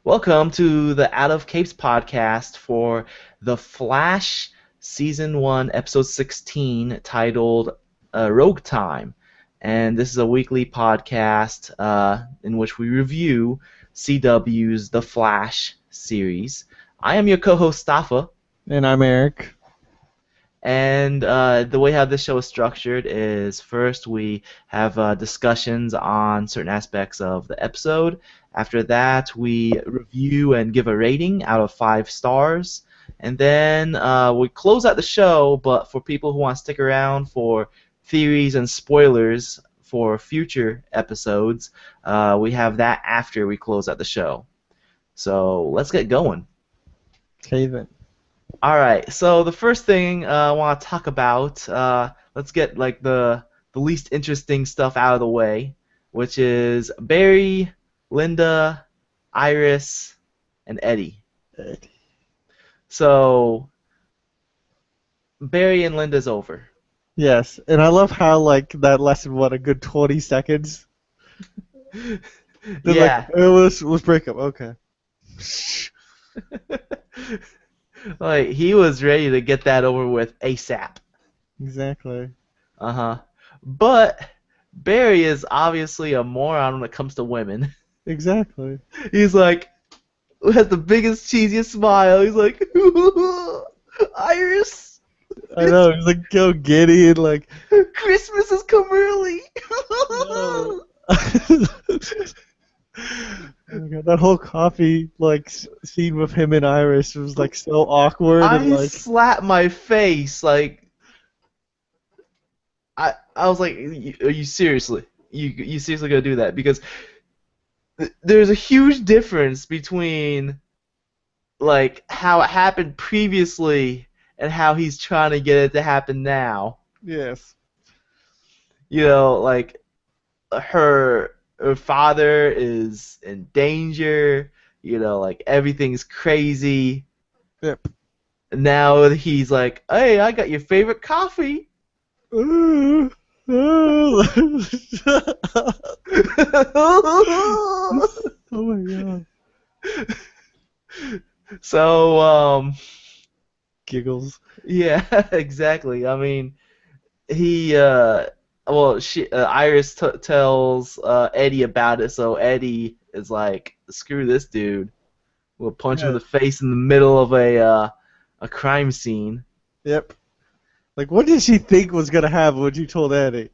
Welcome to the Out of Capes podcast for The Flash Season 1, Episode 16, titled Rogue Time. And this is a weekly podcast in which we review CW's The Flash series. I am your co-host, Stafa. And I'm Eric. And the way how this show is structured is first we have discussions on certain aspects of the episode. After that, we review and give a rating out of 5 stars. And then we close out the show, but for people who want to stick around for theories and spoilers for future episodes, we have that after we close out the show. So let's get going. Okay then. All right, so the first thing I want to talk about, let's get like the least interesting stuff out of the way, which is Barry, Linda, Iris, and Eddie. So Barry and Linda's over. Yes, and I love how that lasted a good 20 seconds. They're Yeah. let's break up. Okay. Like he was ready to get that over with ASAP. Exactly. Uh-huh. But Barry is obviously a moron when it comes to women. Exactly. He's like, has the biggest, cheesiest smile. He's like, Iris, I know. He's like, go giddy and like. Christmas has come early. No. Oh my God, that whole coffee scene with him and Iris was so awkward and I slapped my face. Like, I was like, are you seriously? You seriously gonna do that? Because there's a huge difference between like how it happened previously and how he's trying to get it to happen now. yes. You know, like her father is in danger. You know, like everything's crazy. Yep. Now he's like, hey, I got your favorite coffee. Oh my God. So, Giggles. yeah, exactly. I mean, he, Iris tells Eddie about it, so Eddie is like, screw this dude. We'll punch him in the face in the middle of a crime scene. Yep. Like, what did she think was gonna happen when she told Eddie?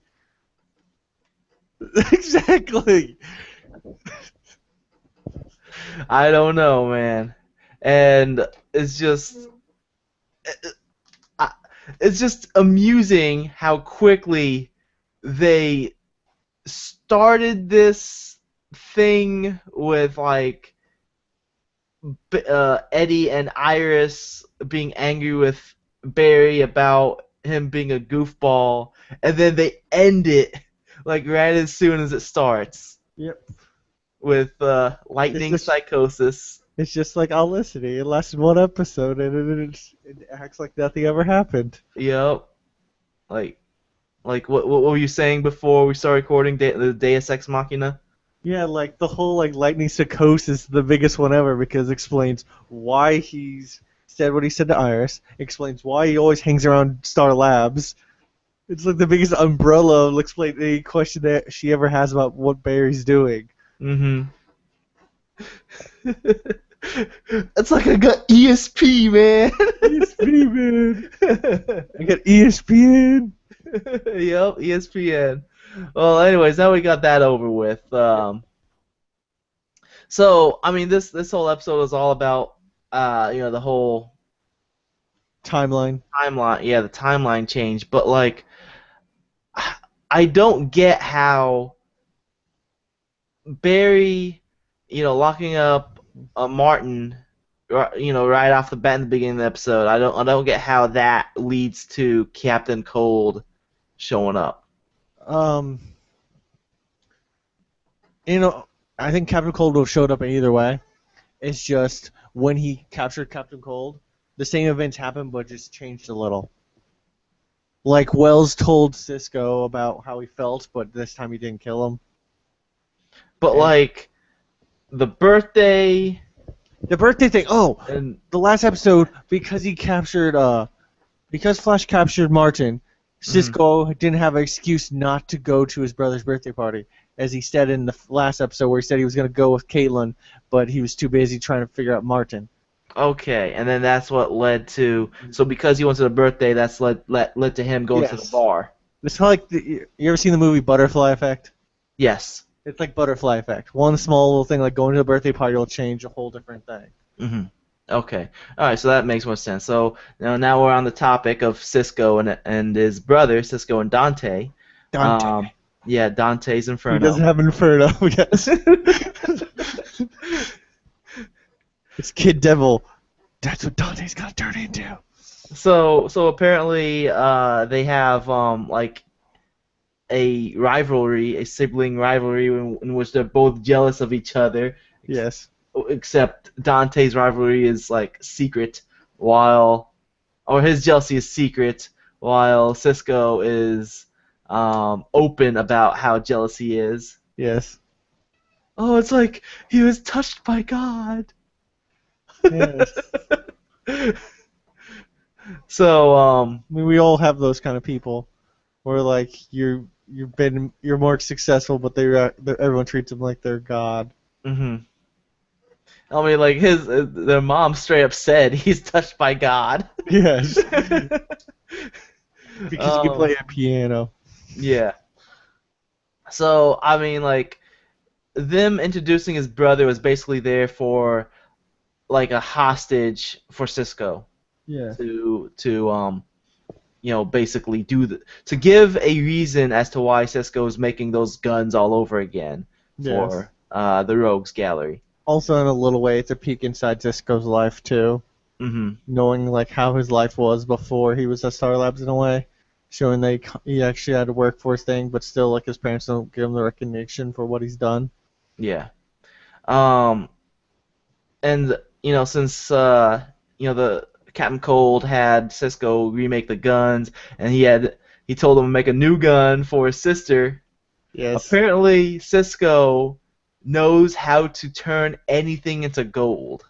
Exactly. I don't know, man. And it's just, it's just amusing how quickly they started this thing with like Eddie and Iris being angry with Barry about him being a goofball, and then they end it like right as soon as it starts Yep. with lightning psychosis. It's just like Olicity. It lasted one episode, and it acts like nothing ever happened. Yep. Like what were you saying before we started recording the Deus Ex Machina? Yeah, like the whole lightning psychosis, the biggest one ever, because it explains why he's said what he said to Iris. Explains why he always hangs around Star Labs. It's like the biggest umbrella to explain any question that she ever has about what Barry's doing. Mm-hmm. It's like I got ESP, man. ESP, man. I got ESPN. Yep, ESPN. Well, anyways, now we got that over with. So I mean, this whole episode is all about the whole Timeline. timeline. Yeah, the timeline change. But like, I don't get how Barry, locking up Martin, right off the bat in the beginning of the episode. I don't get how that leads to Captain Cold showing up. I think Captain Cold would have showed up either way. It's just when he captured Captain Cold, the same events happened, but just changed a little. Like Wells told Cisco about how he felt, but this time he didn't kill him. But like the birthday The birthday thing. Oh, And the last episode because Flash captured Martin. mhm. Cisco didn't have an excuse not to go to his brother's birthday party, as he said in the last episode where he said he was going to go with Caitlin, but he was too busy trying to figure out Martin. Okay, and then that's what led to. So because he went to the birthday, that's led to him going to the Yes. bar. It's like you ever seen the movie Butterfly Effect? Yes. It's like Butterfly Effect. One small little thing like going to a birthday party will change a whole different thing. Hmm. Okay. All right. So that makes more sense. So now we're on the topic of Cisco and his brother, Cisco and Dante. Dante. Um, yeah, Dante's He Inferno. doesn't have an Inferno, yes. It's Kid Devil. That's what Dante's gonna turn into. So apparently they have like a rivalry, a sibling rivalry in which they're both jealous of each other. Yes. Except Dante's rivalry is like secret, while or his jealousy is secret, while Cisco is open about how jealous he is. Yes. Oh, it's like he was touched by God. Yes. So I mean, we all have those kind of people, where like you're more successful, but everyone treats them like they're God. mhm. I mean, like their mom straight up said he's touched by God. Yes. Because he can Um, play a piano. yeah. So I mean, like them introducing his brother was basically there for like a hostage for Cisco Yeah. to basically to give a reason as to why Cisco is making those guns all over again Yes. for the Rogues Gallery. Also, in a little way, it's a peek inside Cisco's life too, Hmm. knowing like how his life was before he was at Star Labs in a way, showing that he actually had a workforce thing, but still like his parents don't give him the recognition for what he's done. Yeah. Um, and since the Captain Cold had Cisco remake the guns, and he told him to make a new gun for his sister. Yes. Apparently, Cisco knows how to turn anything into gold.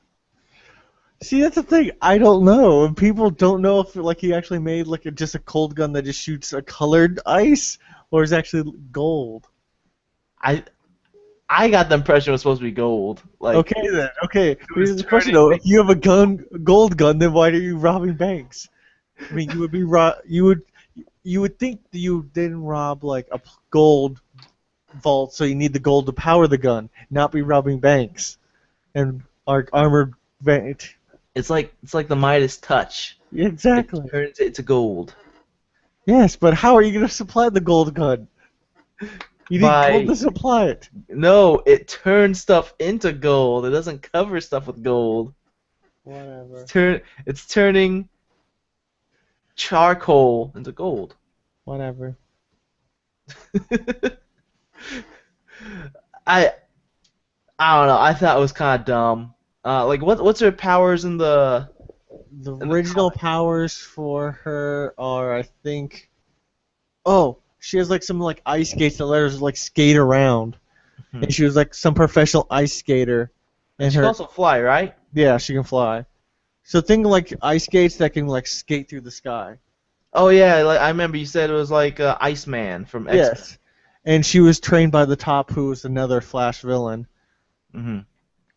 See, that's the thing. I don't know, and people don't know if like he actually made like just a cold gun that just shoots a colored ice, or is actually gold. I I got the impression it was supposed to be gold. Like Okay then. Okay. it was Here's the question turning though: if you have a gold gun, then why are you robbing banks? I mean, you would be you would think that you didn't rob like a gold vault, so you need the gold to power the gun, not be robbing banks and armored bank. it's like the Midas touch. It Exactly. turns it to gold Yes, but how are you going to supply the gold gun? You need gold by to supply it. no, it turns stuff into gold. It doesn't cover stuff with gold. Whatever. It's turning charcoal into gold. Whatever. I I don't know. I thought it was kind of dumb. Like what's her powers in the The in the original comic? powers for her are, I think. Oh, she has like some like ice skates that let her like skate around, Hmm. and she was like some professional ice skater. And And she can her, also fly, right? yeah, she can fly. So think of like ice skates that can like skate through the sky. Oh yeah, like I remember you said it was like Iceman from X-Men. Yes. And she was trained by the Top, who was another Flash villain. Hmm.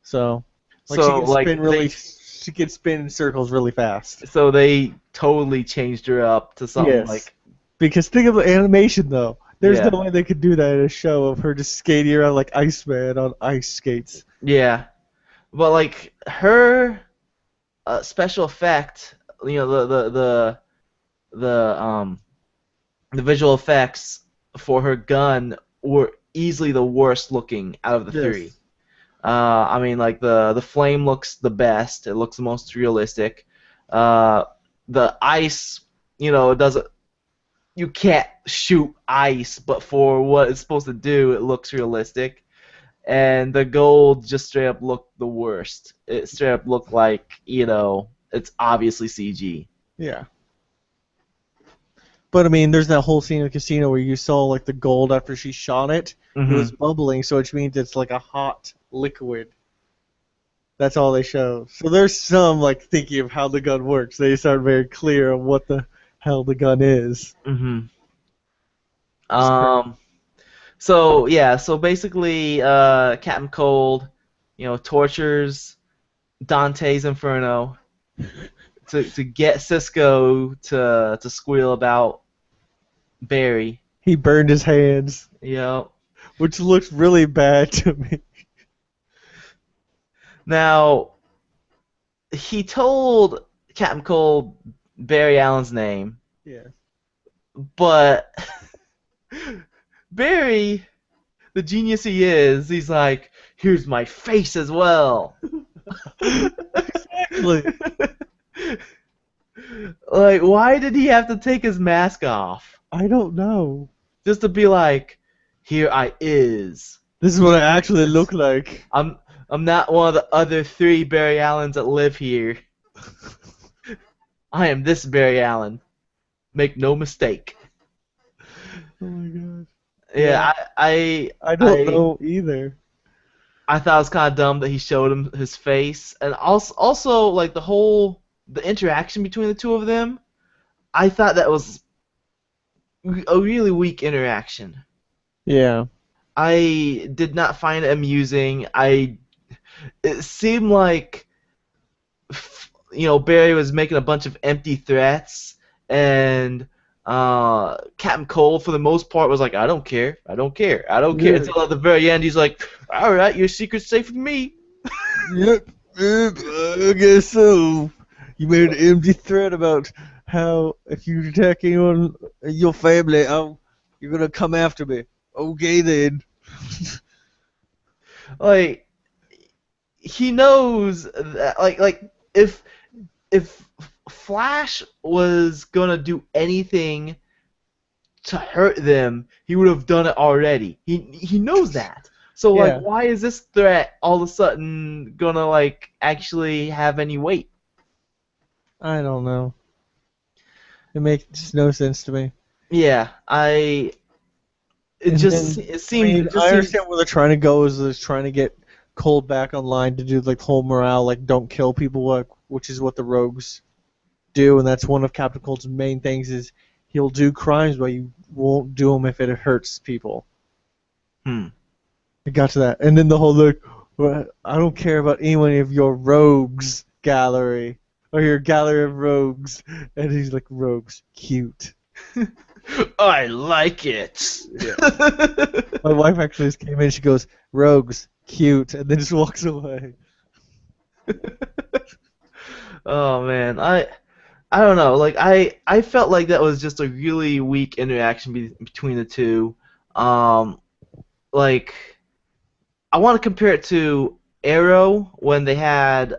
So, like So like she can spin in circles really fast. they totally changed her up to something Yes. like Because think of the animation though. There's yeah, no way they could do that in a show of her just skating around like Iceman on ice skates. yeah. But like her special effect, the the visual effects for her gun were easily the worst looking out of the three. Yes. I mean, like the flame looks the best. It looks the most realistic. Uh, the ice, it doesn't. You can't shoot ice, but for what it's supposed to do, it looks realistic. And the gold just straight up looked the worst. It straight up looked like it's obviously CG. Yeah. But I mean, there's that whole scene in the casino where you saw like the gold after she shot it. It Hmm. was bubbling, so which means it's like a hot liquid. That's all they show. So there's some like thinking of how the gun works. They just aren't very clear on what the hell the gun is. Hmm. It's crazy. Um. So yeah. So basically, Captain Cold, tortures Dante's Inferno to get Cisco to squeal about Barry. He burned his hands, Yep. which looks really bad to me. Now he told Captain Cold Barry Allen's name, Yeah. but Barry, the genius he is, he's like, here's my face as well. Exactly. Like, why did he have to take his mask off? I don't know. Just to be like, here I is. This is what I actually look like. I'm I'm not one of the other three Barry Allens that live here. I am this Barry Allen. Make no mistake. Oh my god. Yeah. Yeah, I I don't I know either. I thought it was kind of dumb that he showed him his face, and also like the interaction between the two of them. I thought that was a really weak interaction. Yeah. I did not find it amusing. It seemed like Barry was making a bunch of empty threats, and Captain Cole for the most part was like, I don't care, I don't care, I don't care. Yeah. Until at the very end, he's like, all right, your secret's safe with me. Yep. Yep. I guess so. You made an empty threat about how if you attack anyone in your family, you're gonna come after me. Okay then. Like he knows that like if Flash was gonna do anything to hurt them, he would have done it already. He knows that. So like, Yeah. why is this threat all of a sudden gonna like actually have any weight? I don't know. It makes no sense to me. Yeah, And then, it I just understand seems where they're trying to go is trying to get Cold back online to do like whole morale, like don't kill people, like, which is what the rogues do, and that's one of Captain Cold's main things is he'll do crimes, but you won't do them if it hurts people. hmm. It got to that, and then the whole like, "Well, I don't care about any of your rogues gallery or your gallery of rogues," and he's like, "Rogues, cute." I like it. Yeah. My wife actually just came in. She goes, "Rogues, cute," and then just walks away. Oh man, I don't know. Like I felt like that was just a really weak interaction between the two. Um, like I want to compare it to Arrow when they had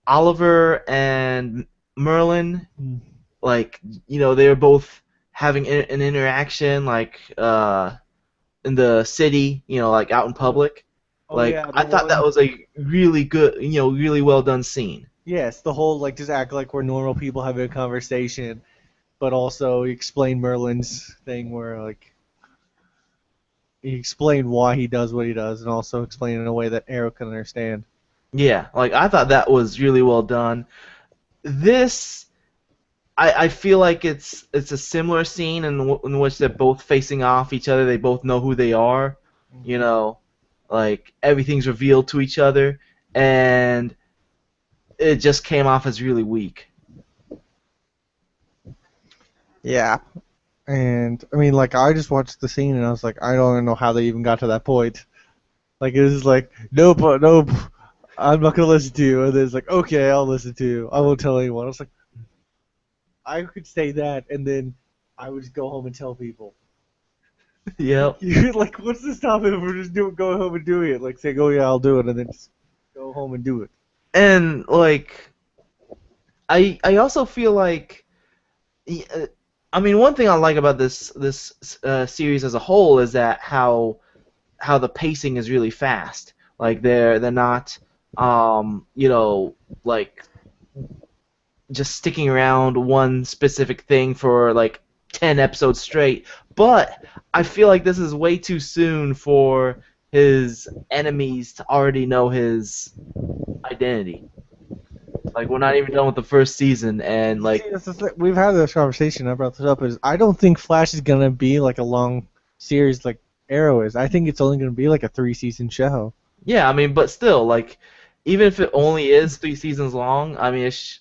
Oliver and Merlin. Mm. Like they were both having an interaction like in the city, like out in public. Oh Like yeah, the I thought that one. was a really good, really well done scene. Yes, the whole like just act like we're normal people having a conversation, but also he explained Merlin's thing where like he explained why he does what he does, and also explained in a way that Arrow can understand. Yeah, like I thought that was really well done. This I feel like it's a similar scene in which they're both facing off each other. They both know who they are, you know, like everything's revealed to each other, and it just came off as really weak. Yeah, and I mean, like I just watched the scene and I was like, I don't even know how they even got to that point. Like it was like, nope, nope, I'm not gonna listen to you. And then it's like, okay, I'll listen to you. I won't tell anyone. I was like, I could say that, and then I would just go home and tell people. Yep. You're like, what's the stop it from just going home and doing it? Like saying, oh yeah, I'll do it, and then just go home and do it. And like I also feel like I mean one thing I like about this series as a whole is that how the pacing is really fast. Like they're not like just sticking around one specific thing for like 10 episodes straight. But I feel like this is way too soon for his enemies to already know his identity. Like we're not even done with the first season, and See, like that's the thing. We've had this conversation. I brought this up. Is I don't think Flash is gonna be like a long series like Arrow is. I think it's only gonna be like a 3-season show. yeah, I mean, but still, like even if it only is 3 seasons long, I mean, it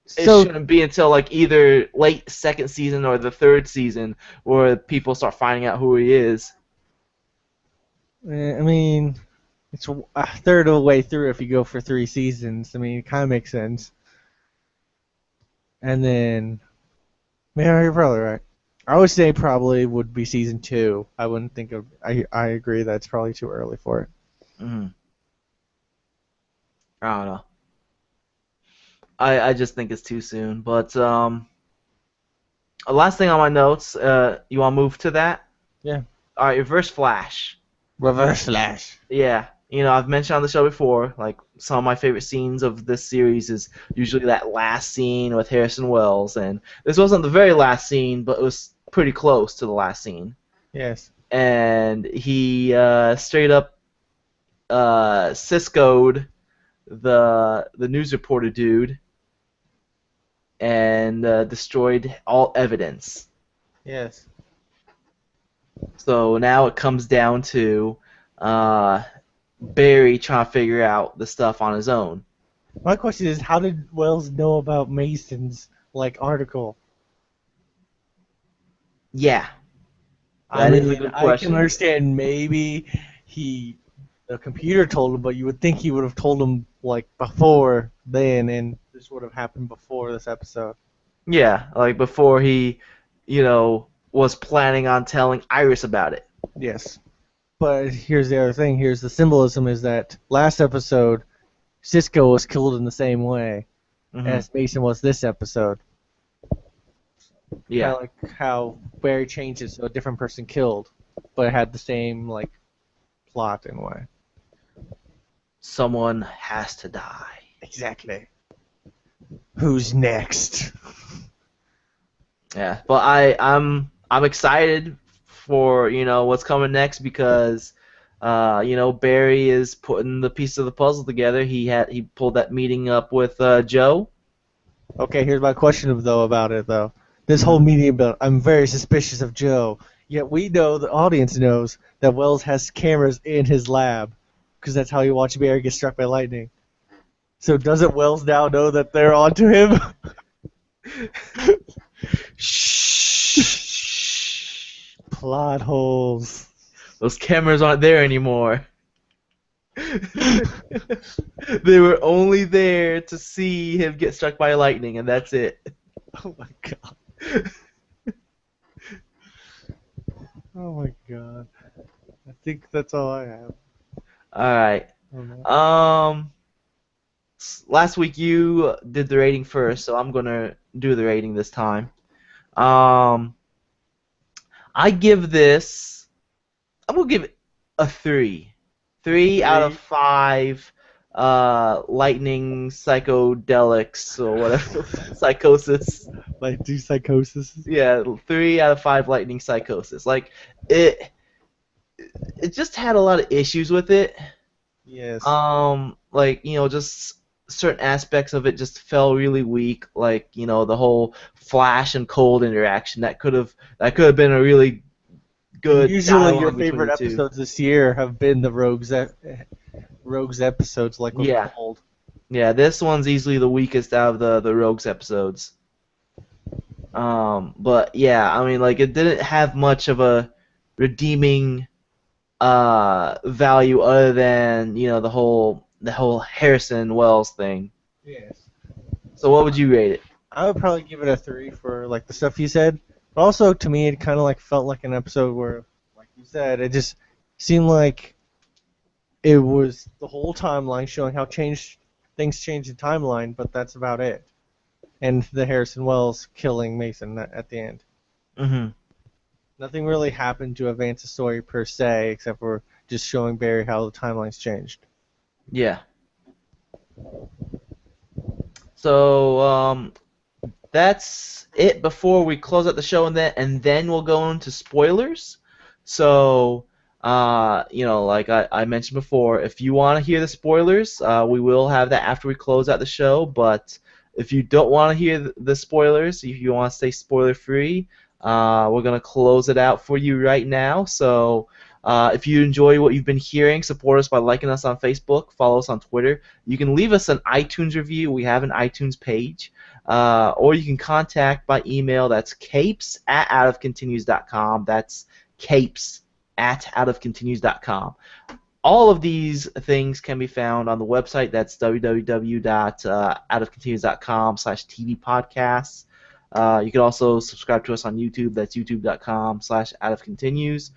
So, shouldn't be until like either late second season or the third season where people start finding out who he is. I mean, it's a third of the way through if you go for 3 seasons. I mean, it kind of makes sense. And then, yeah, you're probably right. I would say probably would be season 2. I wouldn't think of. I agree that's probably too early for it. Hmm. I don't know. I just think it's too soon. But last thing on my notes, you want to move to that? Yeah. All right, Reverse Flash. Reverse Flash. Yeah, I've mentioned on the show before, like some of my favorite scenes of this series is usually that last scene with Harrison Wells, and this wasn't the very last scene, but it was pretty close to the last scene. Yes. And he straight up Cisco'd the news reporter dude and destroyed all evidence. Yes. So now it comes down to uh, Barry trying to figure out the stuff on his own. My question is, how did Wells know about Mason's like article? Yeah, I that is a mean, good I can question. understand maybe the computer told him, but you would think he would have told him like before then, and this would have happened before this episode. Yeah, like before he, was planning on telling Iris about it. Yes. But here's the other thing. Here's the symbolism: is that last episode, Cisco was killed in the same way Hmm. as Mason was this episode. Kind Yeah, of like how Barry changed it so a different person killed, but it had the same like plot in a way. someone has to die. Exactly. Who's next? Yeah, but I'm excited for what's coming next because Barry is putting the piece of the puzzle together. He pulled that meeting up with Joe. Okay, here's my question though about it though. This whole Hmm. meeting about I'm very suspicious of Joe. Yet we know the audience knows that Wells has cameras in his lab because that's how you watch Barry get struck by lightning. So doesn't Wells now know that they're onto him? Shh. Plot holes. Those cameras aren't there anymore. They were only there to see him get struck by lightning, and that's it. Oh my god. Oh my god. I think that's all I have. All right. On that. Um, Last week you did the rating first, so I'm gonna do the rating this time. Um, I give this. I'm gonna give it a 3. 3 out of 3. 5. Lightning psychedelics or whatever psychosis. Like do psychosis. Yeah, 3 out of 5 lightning psychosis. Like it, it just had a lot of issues with it. Yes. Like just certain aspects of it just fell really weak. Like the whole Flash and Cold interaction that could have been a really And good usually your dialogue between favorite the two. episodes this year have been the Rogues episodes like with Yeah, Cold. yeah. This one's easily the weakest out of the Rogues episodes. But yeah, I mean, like it didn't have much of a redeeming value other than the whole Harrison Wells thing. Yes. So what would you rate it? I would probably give it a 3 for like the stuff you said. But also to me it kind of like felt like an episode where like you said it just seemed like it was the whole timeline showing how things change in timeline, but that's about it. And the Harrison Wells killing Mason at the end. Hmm. Nothing really happened to advance the story per se, except for just showing Barry how the timeline's changed. Yeah. So that's it before we close out the show, and then we'll go into spoilers. So Like I mentioned before, if you want to hear the spoilers, we will have that after we close out the show. But if you don't want to hear the spoilers, if you want to stay spoiler free, we're gonna close it out for you right now. So if you enjoy what you've been hearing, support us by liking us on Facebook, follow us on Twitter. You can leave us an iTunes review. We have an iTunes page. Or you can contact by email. That's capes@outofcontinues.com. That's capes@outofcontinues.com. All of these things can be found on the website. That's www.outofcontinues.com/TV podcasts. You can also subscribe to us on YouTube. That's youtube.com/outofcontinues.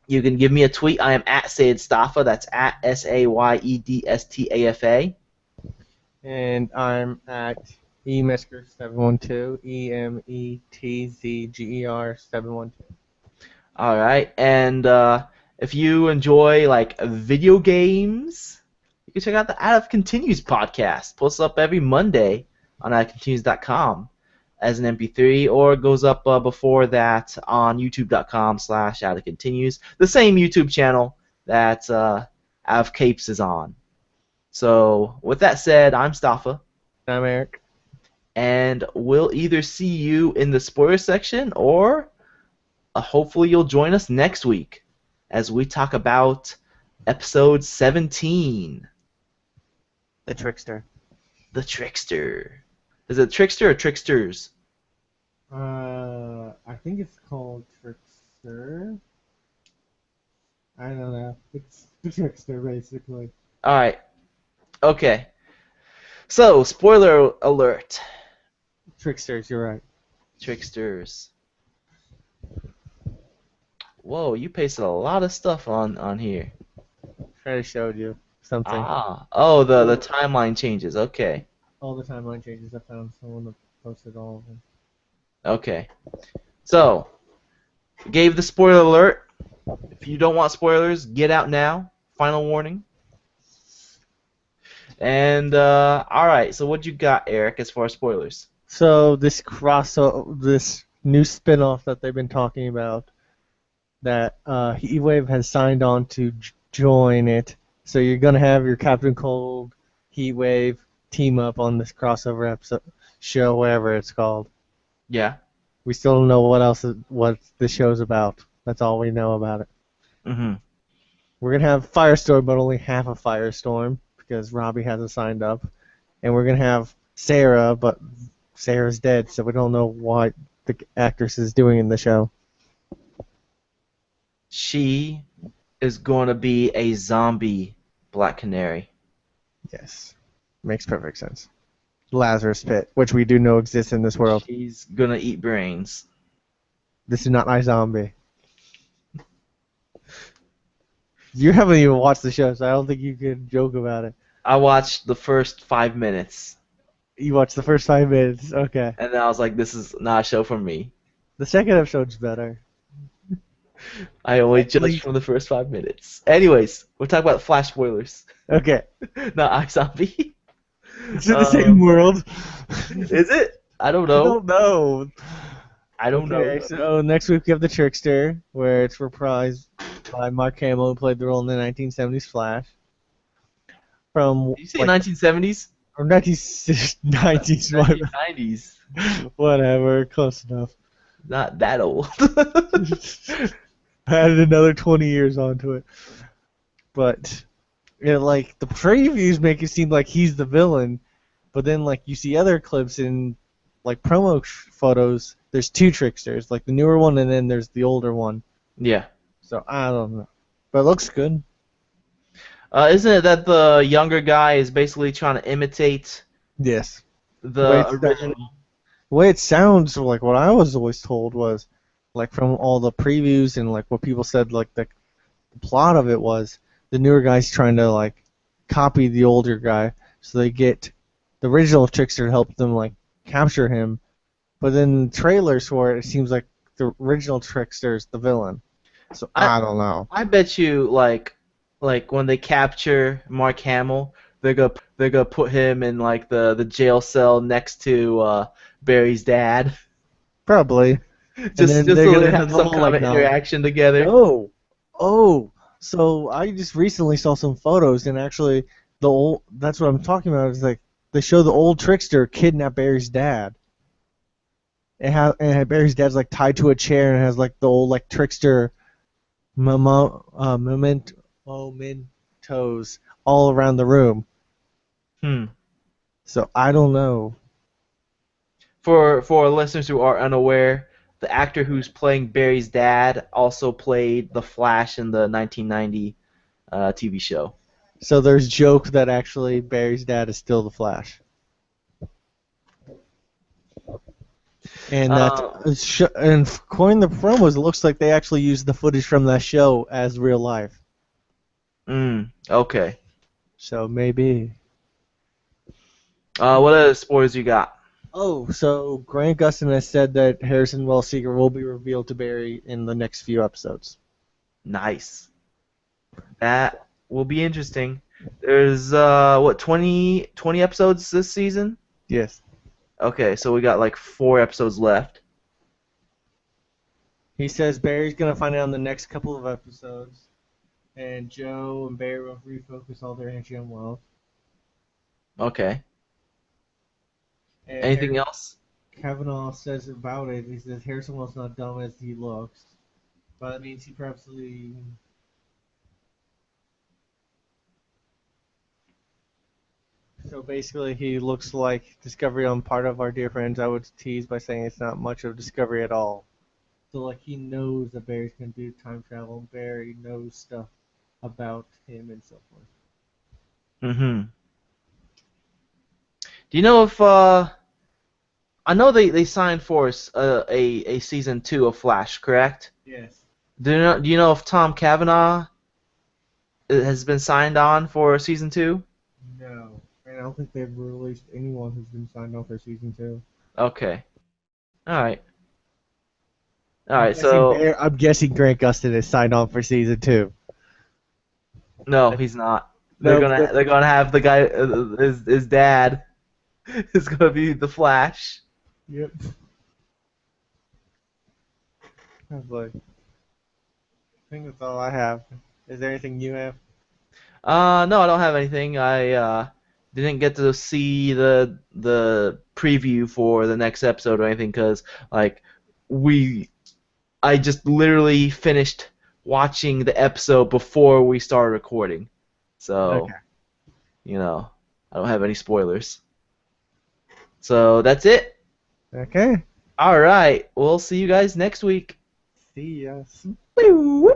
You can give me a tweet. I am at Sayed Stafa. That's at SAYEDSTAFA. And I'm at emetzger712, EMETZGER712. All right, and if you enjoy like video games, you can check out the Out of Continues podcast. Posts up every Monday on outofcontinues.com as an MP3, or it goes up before that on youtube.com/outofcontinues, the same YouTube channel that Out of Capes is on. So with that said, I'm Staffa, I'm Eric. and we'll either see you in the spoiler section or hopefully you'll join us next week as we talk about episode 17, The Trickster. The Trickster. Is it Trickster or Tricksters? I think it's called Trickster. I don't know. It's the Trickster, basically. All right. Okay. So, spoiler alert. Tricksters, you're right. Tricksters. Whoa, you pasted a lot of stuff on here. I showed you something. Oh, the timeline changes. Okay. All the timeline changes. I found someone that posted all of them. Okay. So, gave the spoiler alert. If you don't want spoilers, get out now. Final warning. And all right. So, what you got, Eric, as far as spoilers? So this this new spin-off that they've been talking about, that Heatwave has signed on to join it. So you're gonna have your Captain Cold, Heatwave team up on this crossover episode show, whatever it's called. Yeah. We still don't know what the show's about. That's all we know about it. Mhm. We're gonna have Firestorm, but only half of Firestorm because Robbie hasn't signed up, and we're gonna have Sarah, but Sarah's dead, so we don't know what the actress is doing in the show. She is going to be a zombie Black Canary. Yes, makes perfect sense. Lazarus Pit, which we do know exists in this world. She's going to eat brains. This is not iZombie. You haven't even watched the show, so I don't think you can joke about it. I watched the first 5 minutes, You watched the first 5 minutes, okay. and then I was like, this is not a show for me. The second episode's better. I only judged from the first 5 minutes. Anyways, we're talking about Flash spoilers, Okay. not iZombie. It's in the same world. Is it? I don't I know. don't know. I don't Okay, know. so next week we have The Trickster, where it's reprised by Mark Hamill, who played the role in the 1970s Flash. From Did you say 1970s? Or 1990s. 1990s. Whatever, close enough. Not that old. I added another 20 years onto it. But, like, the previews make it seem like he's the villain, but then, like, you see other clips in, like, promo photos, there's two Tricksters, like the newer one and then there's the older one. Yeah. So, I don't know. But it looks good. Isn't it that the younger guy is basically trying to imitate Yes. the original? The way it sounds, like, what I was always told was, like, from all the previews and, like, what people said, like, the plot of it was the newer guy's trying to, like, copy the older guy, so they get the original Trickster to help them, like, capture him. But then the trailers for it seems like the original Trickster's the villain. So I don't know. I bet you, like when they capture Mark Hamill, they're gonna put him in like the jail cell next to Barry's dad. Probably. And just then just they're so they gonna have have the some whole kind like of knowledge. interaction together. Oh, oh. So I just recently saw some photos, and actually, the old. That's what I'm talking about. Is like they show the old trickster kidnap Barry's dad. Barry's dad's like tied to a chair and has like the old like trickster mementos all around the room. Hmm. So I don't know. For listeners who are unaware, the actor who's playing Barry's dad also played the Flash in the 1990 TV show. So there's joke that actually Barry's dad is still the Flash, and that Uh, and according to the promos, it looks like they actually used the footage from that show as real life. okay. So maybe. What other spoilers you got? Oh, so Grant Gustin has said that Harrison Wells' secret will be revealed to Barry in the next few episodes. Nice. That will be interesting. There's what 20 episodes this season? Yes. Okay, so we got like 4 episodes left. He says Barry's gonna find out in the next couple of episodes, and Joe and Barry will refocus all their energy on Wells. Okay. And Anything else? Kavanaugh says about it, he says Harrison Wells not dumb as he looks, but that means he probably. So basically, he looks like Discovery on part of our dear friends. I would tease by saying it's not much of Discovery at all. So like he knows that Barry's gonna do time travel, and Barry knows stuff about him and so forth. Mm-hmm. Do you know if I know they signed for a season 2 of Flash, correct? Yes. Do you know if Tom Cavanaugh has been signed on for season 2? No. And I don't think they've released anyone who's been signed on for season two. Okay. All right. All I'm right. guessing So Bear, I'm guessing Grant Gustin is signed on for season two. no, he's not. They're Nope. gonna they're gonna have the guy his dad is gonna be the Flash. Yep. I was like, I think that's all I have. Is there anything you have? No, I don't have anything. I didn't get to see the preview for the next episode or anything because like we I just literally finished watching the episode before we started recording. Okay. So, I don't have any spoilers. So that's it. Okay. All right. We'll see you guys next week. See ya. Woo!